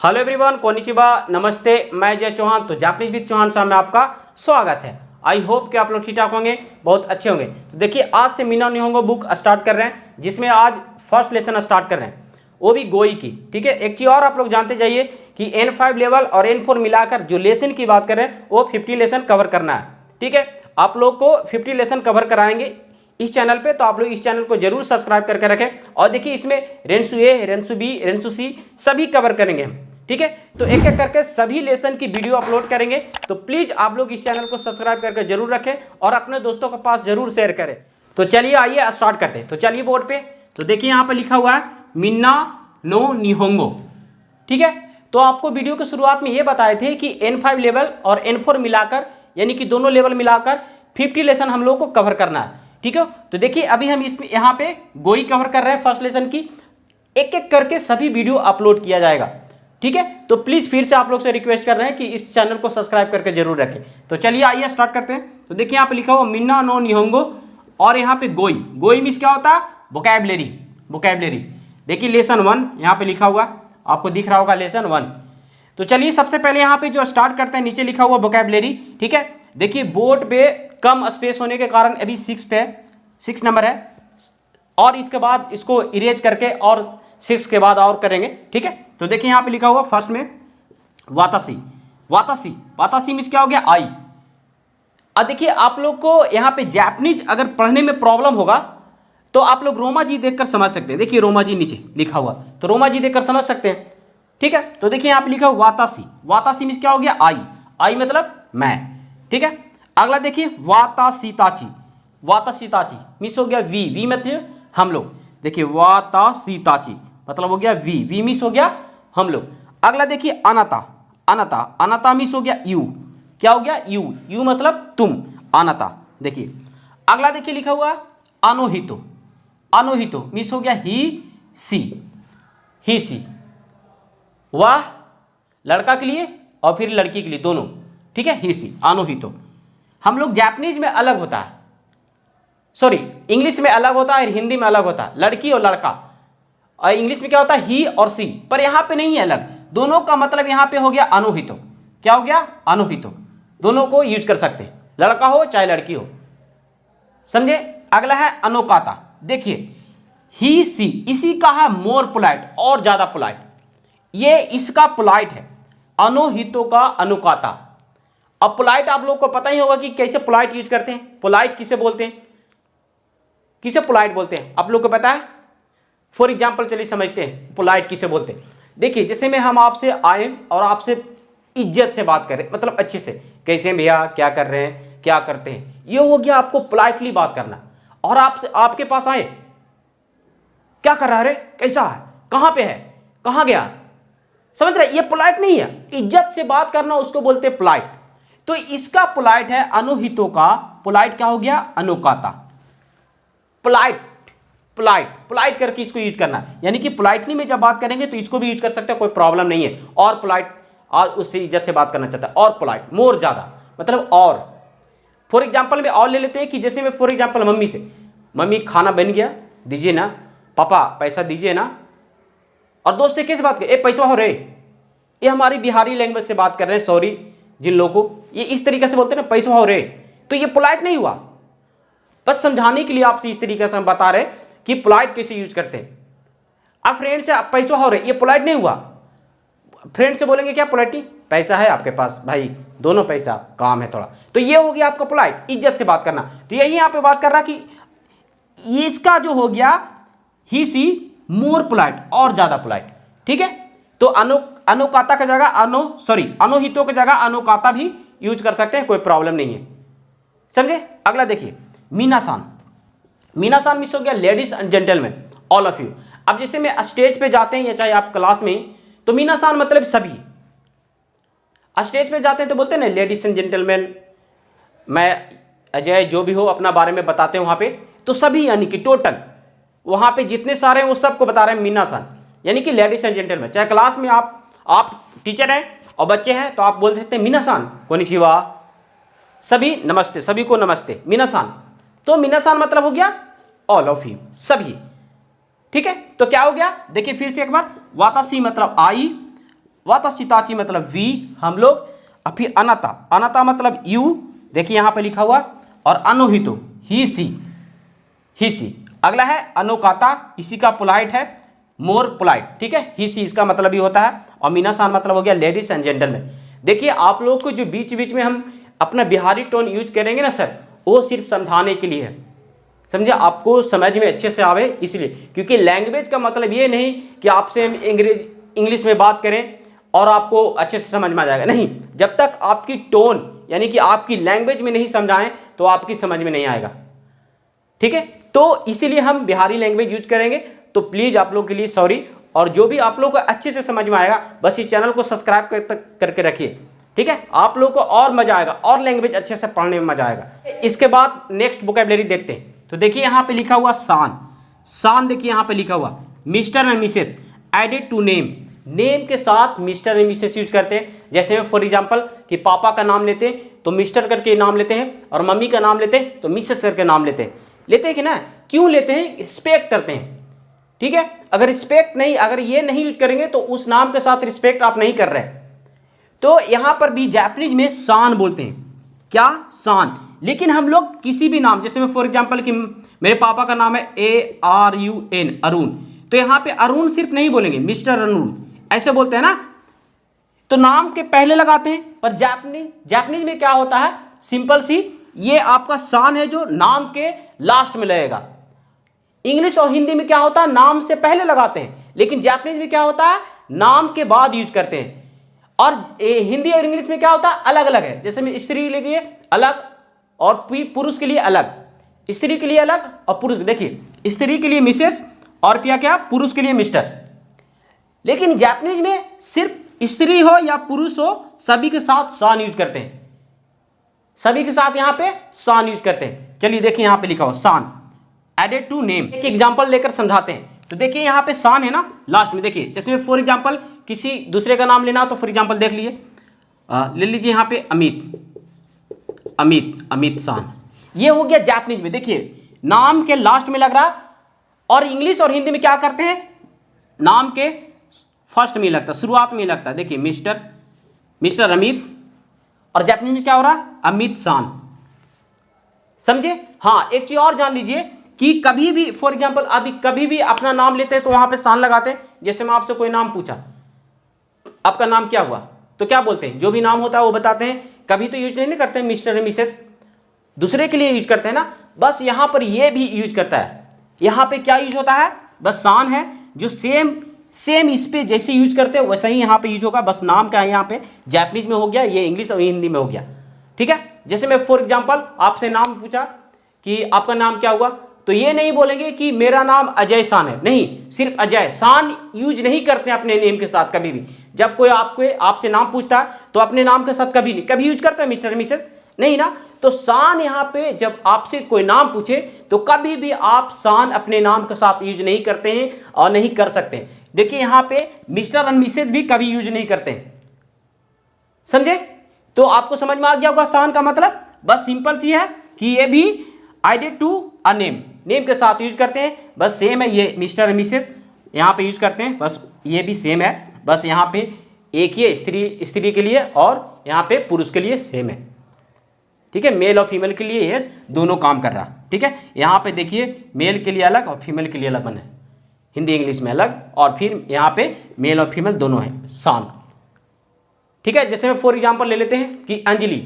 Hello everyone, konnichiwa, नमस्ते। मैं जय चौहान। तो जापानीज विद चौहान साहब में आपका स्वागत है। आई होप कि आप लोग ठीक ठाक होंगे, बहुत अच्छे होंगे। तो देखिए, आज से मीना निहोंगो बुक स्टार्ट कर रहे हैं, जिसमें आज फर्स्ट लेसन स्टार्ट कर रहे हैं, वो भी गोई की। ठीक है, एक चीज़ और आप लोग जानते जाइए कि N5 लेवल और N4 मिलाकर जो लेसन की बात करें वो 50 लेसन कवर करना है। ठीक है, आप लोग को 50 लेसन कवर कराएंगे इस चैनल पे, तो आप लोग इस चैनल को जरूर सब्सक्राइब करके रखें। और देखिए, इसमें रेंसु ए, रेंसु बी, रेंसु सी सभी कवर करेंगे हम। ठीक है, तो एक एक करके सभी लेसन की वीडियो अपलोड करेंगे, तो प्लीज आप लोग इस चैनल को सब्सक्राइब करके जरूर रखें और अपने दोस्तों के पास जरूर शेयर करें। तो चलिए, आइए स्टार्ट करते हैं। तो चलिए बोर्ड पे, तो देखिए यहाँ पे लिखा हुआ है मिन्ना नो निहोंगो। ठीक है, तो आपको वीडियो की शुरुआत में ये बताए थे कि N5 लेवल और N4 मिलाकर, यानी कि दोनों लेवल मिलाकर 50 लेसन हम लोग को कवर करना है। ठीक है, तो देखिए अभी हम इसमें यहाँ पे गोई कवर कर रहे हैं फर्स्ट लेसन की। एक एक करके सभी वीडियो अपलोड किया जाएगा। ठीक है, तो प्लीज फिर से आप लोग से रिक्वेस्ट कर रहे हैं कि इस चैनल को सब्सक्राइब करके जरूर रखें। तो चलिए आइए स्टार्ट करते हैं। तो देखिए यहाँ पे लिखा हुआ मिन्ना नो निहोंगो और यहाँ पे गोई। गोई मीन्स क्या होता है? वोकैबुलरी। वोकैबुलरी देखिए लेसन 1 यहाँ पे लिखा हुआ, आपको दिख रहा होगा लेसन 1। तो चलिए सबसे पहले यहाँ पे जो स्टार्ट करते हैं, नीचे लिखा हुआ वोकैबुलरी। ठीक है, देखिए बोर्ड पे कम स्पेस होने के कारण अभी 6 पे 6 नंबर है, और इसके बाद इसको इरेज करके और 6 के बाद और करेंगे। ठीक है, तो देखिए यहाँ पे लिखा हुआ फर्स्ट में वातासी। वातासी, वातासी मीन्स क्या हो गया? आई। अब देखिए आप लोग को यहाँ पे जापानीज अगर पढ़ने में प्रॉब्लम होगा तो आप लोग रोमा जी देखकर समझ सकते हैं। देखिए रोमा जी नीचे लिखा हुआ, तो रोमा जी देखकर समझ सकते हैं। ठीक है, तो देखिए यहाँ पे लिखा हुआ वातासी। वातासी मीन्स क्या हो गया? आई। आई मतलब मैं। ठीक है, अगला देखिए वातासीताची। वातासीताची मीन्स हो गया वी। वी मतलब हम लोग। देखिए वातासीताची मतलब हो गया वी। वी मीन्स हो गया हम लोग। अगला देखिए अनाता। अनाता, अनाता मीन्स हो गया यू। क्या हो गया? यू। यू मतलब तुम, अनाता। देखिए अगला देखिए लिखा हुआ अनोहितो। अनोहितो मीन्स हो गया ही सी। ही सी, वह लड़का के लिए और फिर लड़की के लिए, दोनों। ठीक है, ही सी, अनोहितो। हम लोग जापानीज में अलग होता है, सॉरी इंग्लिश में अलग होता है और हिंदी में अलग होता है, लड़की और लड़का। और इंग्लिश में क्या होता है? ही और सी, पर यहाँ पे नहीं है अलग। दोनों का मतलब यहाँ पे हो गया अनोहितो। क्या हो गया? अनोहितो। दोनों को यूज कर सकते हैं, लड़का हो चाहे लड़की हो। समझे? अगला है अनोकाता। देखिए ही सी, इसी का है मोर पोलाइट, और ज्यादा पोलाइट। ये इसका पोलाइट है, अनोहितो का अनुकाता। अब पोलाइट आप लोग को पता ही होगा कि कैसे पोलाइट यूज करते हैं। पोलाइट किसे बोलते हैं? किसे पोलाइट बोलते हैं आप लोग को पता है? फॉर एग्जाम्पल चलिए समझते हैं पोलाइट किसे बोलते हैं। देखिए जैसे में हम आपसे आए और आपसे इज्जत से बात करें, मतलब अच्छे से, कैसे भैया, क्या कर रहे हैं, क्या करते हैं, ये हो गया आपको पोलाइटली बात करना। और आपसे आपके पास आए, क्या कर रहा है रे, कैसा है, कहाँ पे है, कहाँ गया, समझ रहे? ये पोलाइट नहीं है। इज्जत से बात करना उसको बोलते हैं पोलाइट। तो इसका पोलाइट है अनोहितो का पोलाइट क्या हो गया? अनुकाता। पोलाइट, पोलाइट, पोलाइट करके इसको यूज करना है, यानी कि पोलाइटली में जब बात करेंगे तो इसको भी यूज कर सकते हैं, कोई प्रॉब्लम नहीं है। और पोलाइट, और उससे इज्जत से बात करना चाहता है, और पोलाइट, मोर, ज्यादा, मतलब और। फॉर एग्जाम्पल में और ले लेते हैं कि जैसे मैं फॉर एग्जाम्पल मम्मी से, मम्मी खाना बन गया, दीजिए ना, पापा पैसा दीजिए ना। और दोस्त से कैसे बात करें? ए पैसा हो रे। ये हमारी बिहारी लैंग्वेज से बात कर रहे हैं, सॉरी जिन लोगों को ये इस तरीके से बोलते हैं ना, पैसा हो रे, तो ये पोलाइट नहीं हुआ। बस समझाने के लिए आपसे इस तरीके से हम बता रहे हैं कि पोलाइट कैसे यूज करते हैं। अब फ्रेंड से आप पैसा हो रहे, ये पोलाइट नहीं हुआ। फ्रेंड से बोलेंगे क्या पोलाइटली? पैसा है आपके पास भाई, दोनों पैसा, काम है थोड़ा, तो ये हो गया आपका पोलाइट, इज्जत से बात करना। तो यही यहाँ पे बात कर रहा कि इसका जो हो गया ही सी, मोर पोलाइट, और ज्यादा पोलाइट। ठीक है, तो अनुकाता की जगह अनोहितो की जगह अनुकाता भी यूज कर सकते हैं, कोई प्रॉब्लम नहीं है। समझे? अगला देखिए मीनासान। मीनासान मीन्स हो गया ladies and gentleman, all of you. अब जैसे में स्टेज पे जाते हैं या चाहे आप क्लास में, तो मीनासान मतलब सभी। स्टेज पे जाते हैं तो बोलते हैं ना लेडीज एंड जेंटलमैन, मैं अजय जो भी हो अपना बारे में बताते हैं वहां पे, तो सभी यानी कि टोटल वहां पे जितने सारे हैं वो सबको बता रहे हैं मीनासान, यानी कि लेडीज एंड जेंटलमैन। चाहे क्लास में आप टीचर हैं और बच्चे हैं तो आप बोल सकते हैं मीनासान, कोनिचिवा, सभी नमस्ते, सभी को नमस्ते, मीनासान। तो मीनासान मतलब हो गया ऑल ऑफ यू, सभी। ठीक है, तो क्या हो गया? देखिए फिर से एक बार, वातासी मतलब आई, वाताशी ताची मतलब वी हम लोग, और फिर अनाता, अनाता मतलब यू, देखिए यहाँ पे लिखा हुआ, और अनोहितो ही सी। अगला है अनोकाता, इसी का पोलाइट है मोर पोलाइट, ठीक है, ही सी इसका मतलब भी होता है। और मीनासान मतलब हो गया लेडीज एंड जेंटलमैन। देखिए आप लोग को जो बीच बीच में हम अपना बिहारी टोन यूज करेंगे ना सर, वो सिर्फ समझाने के लिए है, समझे, आपको समझ में अच्छे से आवे इसलिए, क्योंकि लैंग्वेज का मतलब ये नहीं कि आपसे हम इंग्लिश में बात करें और आपको अच्छे से समझ में आ जाएगा, नहीं, जब तक आपकी टोन यानी कि आपकी लैंग्वेज में नहीं समझाएं तो आपकी समझ में नहीं आएगा, ठीक है। तो इसीलिए हम बिहारी लैंग्वेज यूज करेंगे, तो प्लीज आप लोग के लिए सॉरी, और जो भी आप लोग को अच्छे से समझ में आएगा बस इस चैनल को सब्सक्राइब करके रखिए, ठीक है, आप लोग को और मजा आएगा और लैंग्वेज अच्छे से पढ़ने में मजा आएगा। इसके बाद नेक्स्ट वोकैबुलरी देखते हैं। तो देखिए यहाँ पे लिखा हुआ सान, देखिए यहाँ पे लिखा हुआ mister and missus added to name, name के साथ मिस्टर एंड मिसेस यूज करते हैं। जैसे में फॉर एग्जांपल कि पापा का नाम लेते हैं तो मिस्टर करके नाम लेते हैं, और मम्मी का नाम लेते हैं तो मिसेस करके नाम लेते हैं कि ना, क्यों लेते हैं, रिस्पेक्ट करते हैं, ठीक है। अगर रिस्पेक्ट नहीं, अगर ये नहीं यूज करेंगे तो उस नाम के साथ रिस्पेक्ट आप नहीं कर रहे। तो यहां पर भी जापानीज में सान बोलते हैं, क्या, सान। लेकिन हम लोग किसी भी नाम, जैसे मैं फॉर एग्जांपल कि मेरे पापा का नाम है ARUN, अरुण, तो यहां पे अरुण सिर्फ नहीं बोलेंगे, मिस्टर अरुण ऐसे बोलते हैं ना, तो नाम के पहले लगाते हैं। पर जापानीज में क्या होता है, सिंपल सी, ये आपका सान है जो नाम के लास्ट में लगेगा। इंग्लिश और हिंदी में क्या होता है, नाम से पहले लगाते हैं, लेकिन जापानीज में क्या होता है, नाम के बाद यूज करते हैं। और हिंदी और इंग्लिश में क्या होता है, अलग अलग है। जैसे में स्त्री के लिए अलग और पुरुष के लिए अलग, स्त्री के लिए अलग और पुरुष, देखिए स्त्री के लिए मिसेस और क्या पुरुष के लिए मिस्टर। लेकिन जापानीज में सिर्फ स्त्री हो या पुरुष हो सभी के साथ सान यूज करते हैं, सभी के साथ यहां पे सान यूज करते हैं। चलिए देखिए यहां पे लिखा हुआ सान एडेड टू नेम, एक एग्जांपल लेकर समझाते हैं। तो देखिए यहां पे सान है ना लास्ट में, देखिए जैसे फॉर एग्जांपल किसी दूसरे का नाम लेना, तो फॉर एग्जांपल देख लीजिए, ले लीजिए यहां पे अमित सान, ये हो गया जापानीज में। देखिए नाम के लास्ट में लग रहा, और इंग्लिश और हिंदी में क्या करते हैं, नाम के फर्स्ट में लगता, शुरुआत में लगता है। देखिए मिस्टर अमित, और जापानीज में क्या हो रहा, अमित सान, समझे। हाँ, एक चीज और जान लीजिए कि कभी भी फॉर एग्जांपल अभी कभी भी अपना नाम लेते हैं तो वहां पे सान लगाते हैं। जैसे मैं आपसे कोई नाम पूछा, आपका नाम क्या हुआ, तो क्या बोलते हैं, जो भी नाम होता है वो बताते हैं, कभी तो यूज नहीं करते हैं मिस्टर मिसेस, दूसरे के लिए यूज करते हैं ना। बस यहां पर ये भी यूज करता है, यहां पे क्या यूज होता है, बस सान है जो सेम इस पे जैसे यूज करते हैं वैसा ही यहाँ पे यूज होगा, बस नाम का है यहाँ पे, जापानीज में हो गया, ये इंग्लिश और हिंदी में हो गया, ठीक है। जैसे मैं फॉर एग्जांपल आपसे नाम पूछा कि आपका नाम क्या हुआ, तो ये नहीं बोलेंगे कि मेरा नाम अजय सान है, नहीं, सिर्फ अजय, सान यूज नहीं करते हैं अपने नेम के साथ कभी भी। जब कोई आपसे नाम पूछता है तो अपने नाम के साथ कभी नहीं, कभी यूज करते हैं मिस्टर मिसेस, नहीं ना। तो सान यहाँ पे जब आपसे कोई नाम पूछे तो कभी भी आप सान अपने नाम के साथ यूज नहीं करते हैं और नहीं कर सकते। देखिए यहाँ पे मिस्टर और मिसेज भी कभी यूज नहीं करते हैं, समझे। तो आपको समझ में आ गया होगा सान का मतलब, बस सिंपल सी है कि ये भी added to a name, name के साथ यूज करते हैं, बस सेम है। ये मिस्टर और मिसेज यहाँ पे यूज करते हैं, बस ये भी सेम है, बस यहाँ पे एक ही स्त्री के लिए और यहाँ पे पुरुष के लिए सेम है, ठीक है। मेल और फीमेल के लिए ये दोनों काम कर रहा, ठीक है। यहाँ पे देखिए मेल के लिए अलग और फीमेल के लिए अलग बने, हिंदी इंग्लिश में अलग, और फिर यहाँ पे मेल और फीमेल दोनों है सान, ठीक है। जैसे मैं फॉर एग्जांपल ले लेते हैं कि अंजलि,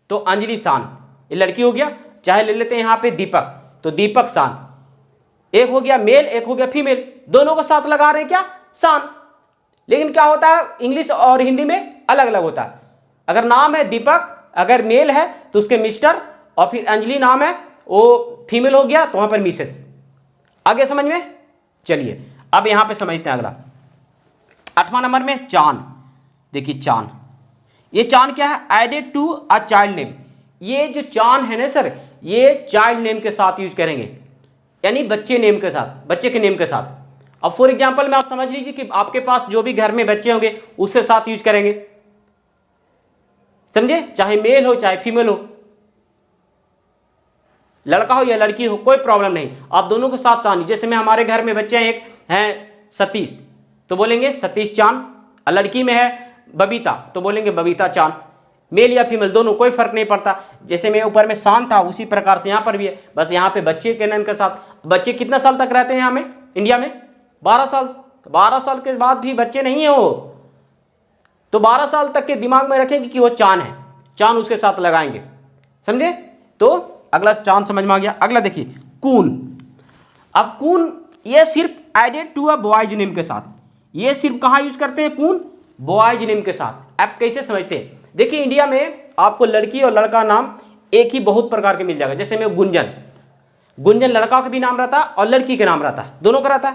तो अंजलि सान, ये लड़की हो गया। चाहे ले लेते हैं यहाँ पे दीपक, तो दीपक सान, एक हो गया मेल एक हो गया फीमेल, दोनों को साथ लगा रहे हैं क्या, सान। लेकिन क्या होता है इंग्लिश और हिंदी में अलग अलग होता है। अगर नाम है दीपक, अगर मेल है तो उसके मिस्टर, और फिर अंजलि नाम है वो फीमेल हो गया तो वहां पर मिसेस। आगे समझ में, चलिए अब यहां पे समझते हैं अगला 8वां नंबर में चांद। देखिए चांद, ये चांद क्या है, added to a child name. ये जो चांद है ना सर, ये चाइल्ड नेम के साथ यूज करेंगे, यानी बच्चे नेम के साथ, बच्चे के नेम के साथ। अब फॉर एग्जांपल में आप समझ लीजिए कि आपके पास जो भी घर में बच्चे होंगे उसके साथ यूज करेंगे, समझे, चाहे मेल हो चाहे फीमेल हो, लड़का हो या लड़की हो, कोई प्रॉब्लम नहीं, आप दोनों के साथ चांद। जैसे में हमारे घर में बच्चे हैं, एक हैं सतीश, तो बोलेंगे सतीश चांद, और लड़की में है बबीता तो बोलेंगे बबीता चांद। मेल या फीमेल दोनों, कोई फर्क नहीं पड़ता। जैसे मैं ऊपर में शान था उसी प्रकार से यहाँ पर भी है, बस यहाँ पे बच्चे के नाम के साथ। बच्चे कितना साल तक रहते हैं यहाँ में इंडिया में? 12 साल। 12 साल के बाद भी बच्चे नहीं है वो, तो 12 साल तक के दिमाग में रखेंगे कि वो चांद है, चांद उसके साथ लगाएंगे, समझे? तो अगला चांद समझ में आ गया। अगला देखिए कून। अब कून ये सिर्फ added to a boy's name के साथ, ये सिर्फ कहाँ यूज करते हैं कून? बॉयज नेम के साथ। अब कैसे समझते हैं? देखिए इंडिया में आपको लड़की और लड़का नाम एक ही बहुत प्रकार के मिल जाएगा। जैसे में गुंजन, गुंजन लड़का का भी नाम रहता है और लड़की का नाम रहता है, दोनों का रहता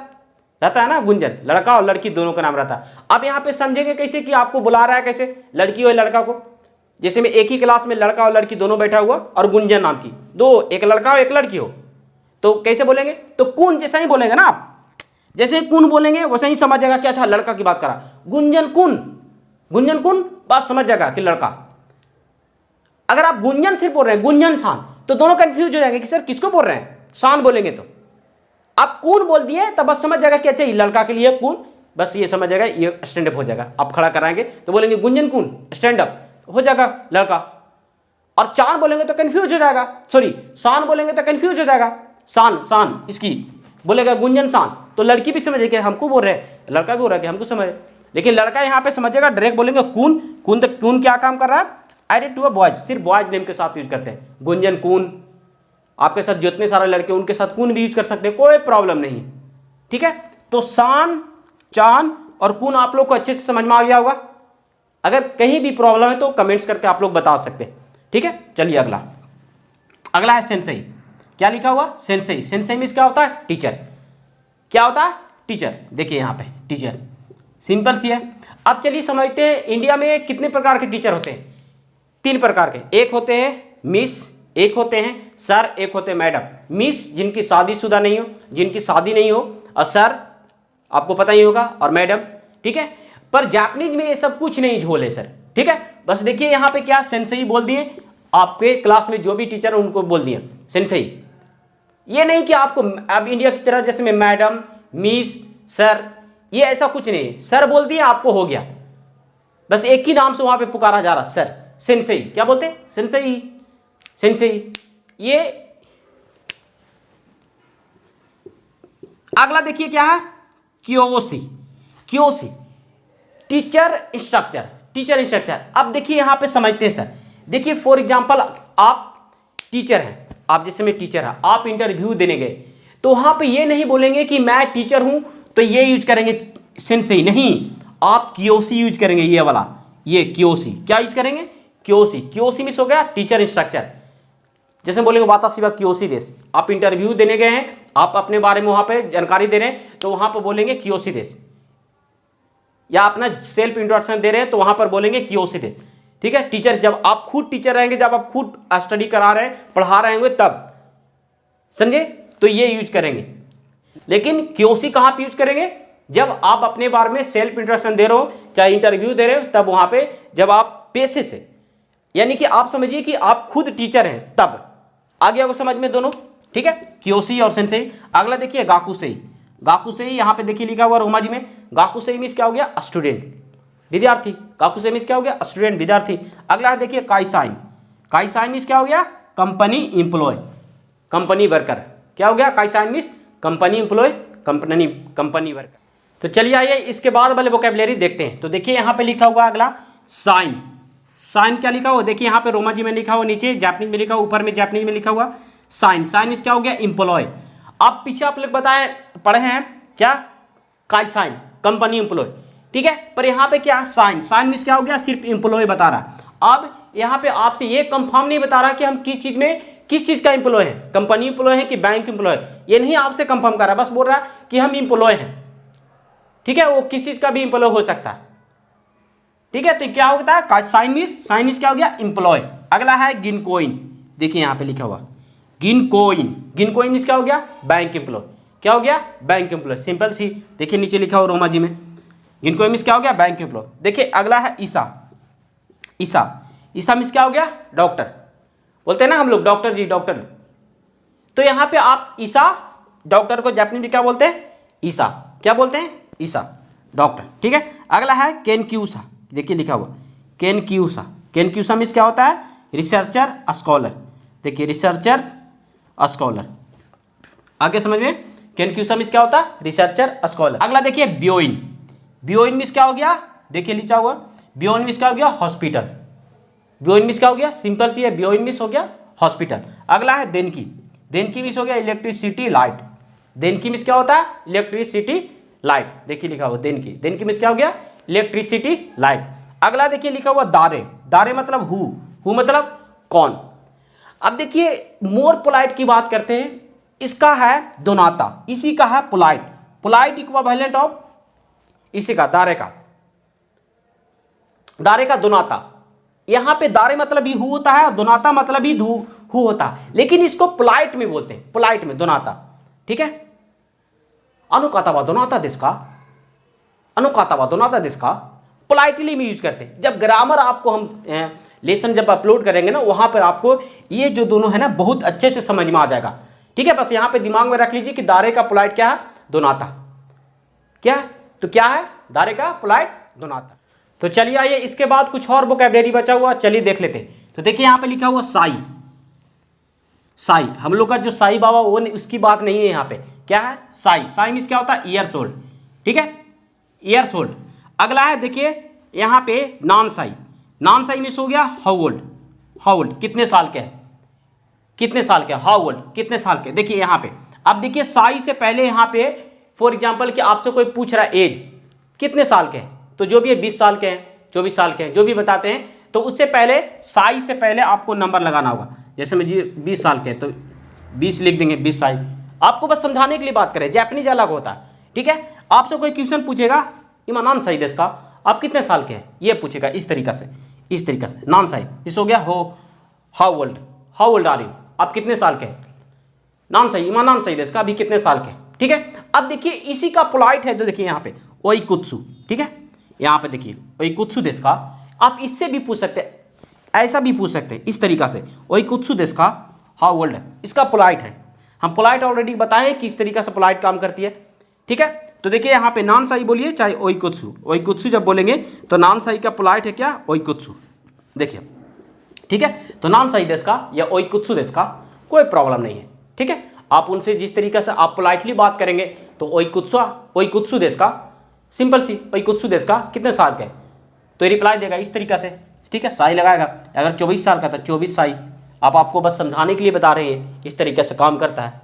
है ना। गुंजन लड़का और लड़की दोनों का नाम रहता है। अब यहाँ पे समझेंगे कैसे कि आपको बुला रहा है कैसे, लड़की और लड़का को। जैसे में एक ही क्लास में लड़का और लड़की दोनों बैठा हुआ और गुंजन नाम की दो, एक लड़का और एक लड़की हो, तो कैसे बोलेंगे? तो कून जैसा ही बोलेंगे ना आप, जैसे कून बोलेंगे वैसे ही समझ जाएगा कि अच्छा लड़का की बात करा। गुंजन कून, गुंजन कून, बात समझ जाएगा कि लड़का। अगर आप गुंजन सिर्फ बोल रहे हैं गुंजन शान, तो दोनों कंफ्यूज हो जाएंगे कि सर किसको बोल रहे हैं, शान बोलेंगे तो। आप कून बोल दिए तब बस समझ जाएगा कि अच्छा ये लड़का के लिए कून, बस ये समझ जाएगा, ये स्टैंड अप हो जाएगा। आप खड़ा कराएंगे तो बोलेंगे गुंजन कून स्टैंड अप, हो जाएगा लड़का। और चांद बोलेंगे तो कंफ्यूज हो जाएगा, सॉरी शान बोलेंगे तो कंफ्यूज हो जाएगा। शान, शान इसकी बोलेगा गुंजन शान, तो लड़की भी समझे कि हमको बोल रहे हैं, लड़का भी बोल रहा है कि हमको समझे। लेकिन लड़का यहाँ पे समझेगा, डायरेक्ट बोलेंगे कून। कून, तो कून क्या काम कर रहा है? एडेड टू अ बॉयज, सिर्फ बॉयज नेम के साथ यूज करते हैं। गुंजन कून, आपके साथ जितने सारे लड़के उनके साथ कून भी यूज कर सकते हैं, कोई प्रॉब्लम नहीं, ठीक है। तो शान, चांद और कून आप लोग को अच्छे से समझ में आ गया होगा। अगर कहीं भी प्रॉब्लम है तो कमेंट्स करके आप लोग बता सकते हैं, ठीक है। चलिए अगला, अगला है सेंसेई। क्या लिखा हुआ? सेंसेई। सेंसेई मींस क्या होता है? टीचर। क्या होता है? टीचर। देखिए यहाँ पे टीचर, सिंपल सी है। अब चलिए समझते हैं इंडिया में कितने प्रकार के टीचर होते हैं। 3 प्रकार के, एक होते हैं मिस, एक होते हैं सर, एक होते हैं मैडम। मिस जिनकी शादीशुदा नहीं हो, जिनकी शादी नहीं हो, और सर आपको पता ही होगा, और मैडम, ठीक है। पर जापानीज में ये सब कुछ नहीं झोल है सर, ठीक है। बस देखिए यहाँ पे क्या सेंसेई बोल दिए, आपके क्लास में जो भी टीचर है उनको बोल दिए सेंसेई। ये नहीं कि आपको अब इंडिया की तरह जैसे में मैडम, मिस, सर, ये ऐसा कुछ नहीं है। सर बोल दिया आपको हो गया, बस एक ही नाम से वहां पे पुकारा जा रहा, सर। सेंसेई क्या बोलते हैं? Sensei, Sensei. ये अगला देखिए क्या है? क्योसी। क्योसी टीचर इंस्ट्रक्चर, टीचर इंस्ट्रक्चर। अब देखिए यहां पे समझते हैं सर। देखिए फॉर एग्जांपल आप टीचर हैं, आप जैसे में टीचर है, आप इंटरव्यू देने गए, तो वहां पे ये नहीं बोलेंगे कि मैं टीचर हूं तो ये यूज करेंगे सेंसेई, नहीं, आप क्योसी यूज करेंगे। ये वाला, ये क्योसी, क्या यूज करेंगे? क्योसी। क्योसी मिस हो गया टीचर इंस्ट्रक्चर। जैसे बोलेंगे वाताशिवा क्योसी देश, आप इंटरव्यू देने गए हैं, आप अपने बारे में वहां पे जानकारी दे रहे हैं, तो वहां पर बोलेंगे क्योसी देश। या अपना सेल्फ इंट्रोडक्शन दे रहे हैं तो वहां पर बोलेंगे क्योसी देश, ठीक है। टीचर, जब आप खुद टीचर रहेंगे, जब आप खुद स्टडी करा रहे हैं, पढ़ा रहे होंगे, तब समझे, तो ये यूज करेंगे। लेकिन क्योसी कहां पे यूज करेंगे? जब आप अपने बारे में सेल्फ इंट्रोडक्शन दे रहे हो, चाहे इंटरव्यू दे रहे हो, तब वहां पे जब आप पेशे से, यानी कि आप समझिए कि आप खुद टीचर हैं, तब। आ गया को समझ में दोनों, ठीक है। क्योसी और सेंसेई। अगला देखिए गाकुसेई। गाकुसेई यहाँ पे देखिए लिखा हुआ रोमाजी में। गाकुसेई मींस क्या हो गया? स्टूडेंट, विद्यार्थी। गाकुसेई मींस क्या हो गया? स्टूडेंट, विद्यार्थी। अगला है देखिए काइसाइन। काइसाइन मींस क्या हो गया? Company employ, company worker. क्या हो गया? काइसाइन means company employ, company worker. तो चलिए आइए इसके बाद वाले वोकैबुलरी देखते हैं। तो देखिए यहाँ पे लिखा हुआ अगला साइन। साइन क्या लिखा हुआ? देखिए यहाँ पे रोमाजी में लिखा हुआ, नीचे जापानीज में लिखा हुआ, ऊपर में जापानीज में लिखा हुआ साइन। साइन मींस क्या हो गया? एम्प्लॉय। अब पीछे आप लोग बताए पढ़े हैं क्या? काइसाइन, कंपनी एम्प्लॉय, ठीक है। पर यहाँ पे क्या? साइन। साइन मींस क्या हो गया? सिर्फ एम्प्लॉय बता रहा। अब यहाँ पे आपसे ये कंफर्म नहीं बता रहा कि हम किस चीज में, किस चीज का एम्प्लॉय है, कंपनी एम्प्लॉय है कि बैंक एम्प्लॉय, ये नहीं आपसे कंफर्म कर रहा, बस बोल रहा कि हम एम्प्लॉय हैं, ठीक है। वो किस चीज का भी एम्प्लॉय हो सकता है, ठीक है। तो क्या होता है? साइन मींस क्या हो गया? एम्प्लॉय। अगला है गिनकोइन। देखिए यहाँ पे लिखा हुआ गिनकोइन। गिनकोइन मींस क्या हो गया? Bank employee. क्या हो गया? Bank employee, simple C. देखिए नीचे लिखा हुआ रोमाजी में, गिनकोइन मींस क्या हो गया? Bank employee. देखिए अगला है ईसा। ईसा, ईसा मींस क्या हो गया? डॉक्टर। बोलते हैं ना हम लोग डॉक्टर जी, डॉक्टर। तो यहाँ पे आप ईसा, डॉक्टर को जापानीज में क्या बोलते हैं? ईसा। क्या बोलते हैं? ईसा। डॉक्टर, ठीक है। अगला है केनक्यूसा, देखिए लिखा हुआ केनक्यूसा। केनक्यूसा मीन्स क्या होता है? Researcher scholar. देखिए रिसर्चर स्कॉलर, आगे समझ में। केनक्यूसा मीन्स क्या होता है? Researcher scholar. अगला देखिए बियोइन। बियोइन मीन्स क्या हो गया? देखिए लिखा हुआ बियोइन मीन्स क्या हो गया? हॉस्पिटल। बियोइन मीन्स क्या हो गया? सिंपल सी है, बियोइन मीन्स हो गया हॉस्पिटल। अगला है देनकी। देनकी मीन्स हो गया इलेक्ट्रिसिटी लाइट। देनकी मीन्स क्या होता है? Electricity light. देखिए लिखा हुआ देनकी। देनकी मीन्स क्या हो गया? Electricity light. अगला देखिए लिखा हुआ दारे। दारे मतलब हु मतलब कौन। अब देखिए मोर पोलाइट की बात करते हैं, इसका है दोनाता, इसी का है पोलाइट। पोलाइट इक्विवेलेंट ऑफ इसी का दारे का, दारे का दोनाता। यहां पे दारे मतलब ही हु होता है और दोनाता मतलब ही हु होता है, लेकिन इसको पोलाइट में बोलते हैं, पोलाइट में दोनाता, ठीक है। अनुकातावा दोनाता दिसका, अनुकातावा दोनाता दिसका पोलाइटली में यूज करते हैं। जब ग्रामर आपको हम लेसन जब अपलोड करेंगे ना, वहां पर आपको ये जो दोनों है ना बहुत अच्छे से समझ में आ जाएगा, ठीक है। बस यहां पे दिमाग में रख लीजिए कि दारे का पोलाइट क्या है? दोनाता। क्या तो क्या है? दारे का पोलाइट दोनाता। तो चलिए आइए इसके बाद कुछ और वोकैबुलरी बचा हुआ, चलिए देख लेते हैं। तो देखिए यहां पे लिखा हुआ साई। साई हम लोग का जो साई बाबा वो उसकी बात नहीं है यहाँ पे। क्या है? साई। साई मीन्स क्या होता है? ईयर्स ओल्ड, ठीक है, ईयर्स ओल्ड। अगला है देखिए यहाँ पे non Sai. Non Sai means हो गया हाउ ओल्ड। हाउ ओल्ड कितने साल के हैं? कितने साल के? हाउ ओल्ड कितने साल के। देखिए यहाँ पे अब देखिए साई से पहले यहाँ पे फॉर एग्जाम्पल कि आपसे कोई पूछ रहा है एज कितने साल के हैं, तो जो भी है 20 साल के हैं, 24 साल के हैं, जो भी बताते हैं, तो उससे पहले साई से पहले आपको नंबर लगाना होगा। जैसे मैं जी 20 साल के हैं तो 20 लिख देंगे, 20 साई। आपको बस समझाने के लिए बात करें, जैपनीज अलग होता है, ठीक है। आपसे कोई क्वेश्चन पूछेगा इमा नॉन साई देश का आप कितने साल के हैं, ये पूछेगा इस तरीका से, इस तरीका से नॉन साई। इस हो गया हो how old, how old are you, आप कितने साल के हैं। नॉन सही इमा नॉन सही देश का अभी कितने साल के, ठीक है। अब देखिए इसी का पोलाइट है, तो देखिए यहाँ पे ओई कुत्सु, ठीक है। यहाँ पे देखिए ओई कुत्सु देश का, आप इससे भी पूछ सकते हैं, ऐसा भी पूछ सकते हैं इस तरीका से ओई कुत्सु देश का हाउ ओल्ड है, इसका पोलाइट है। हम पोलाइट ऑलरेडी बताए कि इस तरीका से पोलाइट काम करती है, ठीक है। तो देखिए यहाँ पे नॉन साई बोलिए चाहे ओई कुत्सु जब बोलेंगे तो नॉन साई का पोलाइट है क्या? ओई कुत्सु। देखिए ठीक है, तो नॉन साई देश का या ओई कुत्सु देश का कोई प्रॉब्लम नहीं है, ठीक है। आप उनसे जिस तरीके से आप पोलाइटली बात करेंगे तो ओई कुत्सु देश का, सिंपल सी ओई कुत्सु देश का कितने साल के, तो रिप्लाई देगा इस तरीका से, ठीक है। साई लगाएगा, अगर 24 साल का था 24 साई। आप आपको बस समझाने के लिए बता रहे हैं इस तरीके से काम करता है,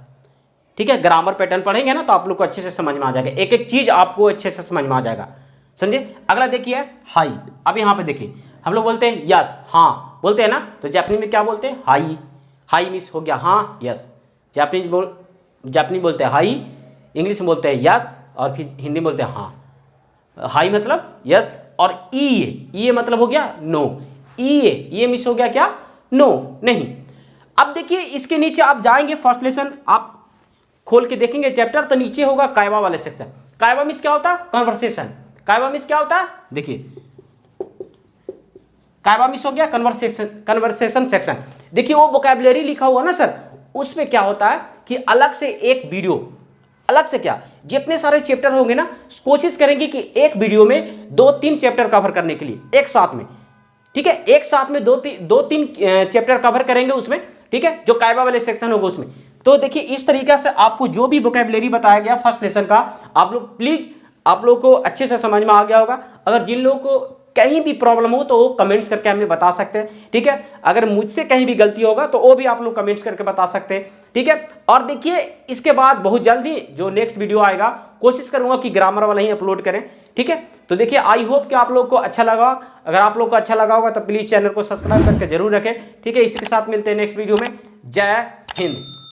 ठीक है। ग्रामर पैटर्न पढ़ेंगे ना तो आप लोग को अच्छे से समझ में आ जाएगा, एक एक चीज आपको अच्छे से समझ में आ जाएगा, समझे। अगला देखिए हाई। अब यहाँ पे देखिए हम लोग बोलते हैं यस हाँ बोलते हैं ना, तो जापानी में क्या बोलते हैं? हाई। हाई मीन्स हो गया हाँ यस। जापानी बोलते हैं हाई, इंग्लिश में बोलते हैं यस, और फिर हिंदी में बोलते हैं हाँ। हाई मतलब यस, और ई मतलब हो गया नो। ये मीन्स हो गया क्या? नो, नहीं। अब देखिए इसके नीचे आप जाएंगे, फर्स्ट लेसन आप खोल के देखेंगे चैप्टर, तो नीचे होगा कायवा वाले सेक्शन। कायवा मीन्स क्या होता है? कन्वर्सेशन। कायवा मीन्स क्या होता है? देखिए कायवा मीन्स हो गया कन्वर्सेशन सेक्शन। देखिए वो वोकैबुलरी लिखा हुआ ना सर, उसमें क्या होता है कि अलग से एक वीडियो, अलग से क्या जितने सारे चैप्टर होंगे ना, कोशिश करेंगे कि एक वीडियो में 2-3 चैप्टर कवर करने के लिए एक साथ में, ठीक है। एक साथ में 2-3 चैप्टर कवर करेंगे उसमें, ठीक है, जो कायवा वाले सेक्शन होगा उसमें। तो देखिए इस तरीके से आपको जो भी वोकैबुलरी बताया गया फर्स्ट लेसन का, आप लोग प्लीज आप लोग को अच्छे से समझ में आ गया होगा। अगर जिन लोगों को कहीं भी प्रॉब्लम हो तो वो कमेंट्स करके हमें बता सकते हैं, ठीक है। अगर मुझसे कहीं भी गलती होगा तो वो भी आप लोग कमेंट्स करके बता सकते हैं, ठीक है। और देखिए इसके बाद बहुत जल्दी जो नेक्स्ट वीडियो आएगा कोशिश करूंगा कि ग्रामर वाला ही अपलोड करें, ठीक है। तो देखिए आई होप कि आप लोग को अच्छा लगा। अगर आप लोग को अच्छा लगा होगा तो प्लीज़ चैनल को सब्सक्राइब करके जरूर रखें, ठीक है। इसी के साथ मिलते हैं नेक्स्ट वीडियो में। जय हिंद।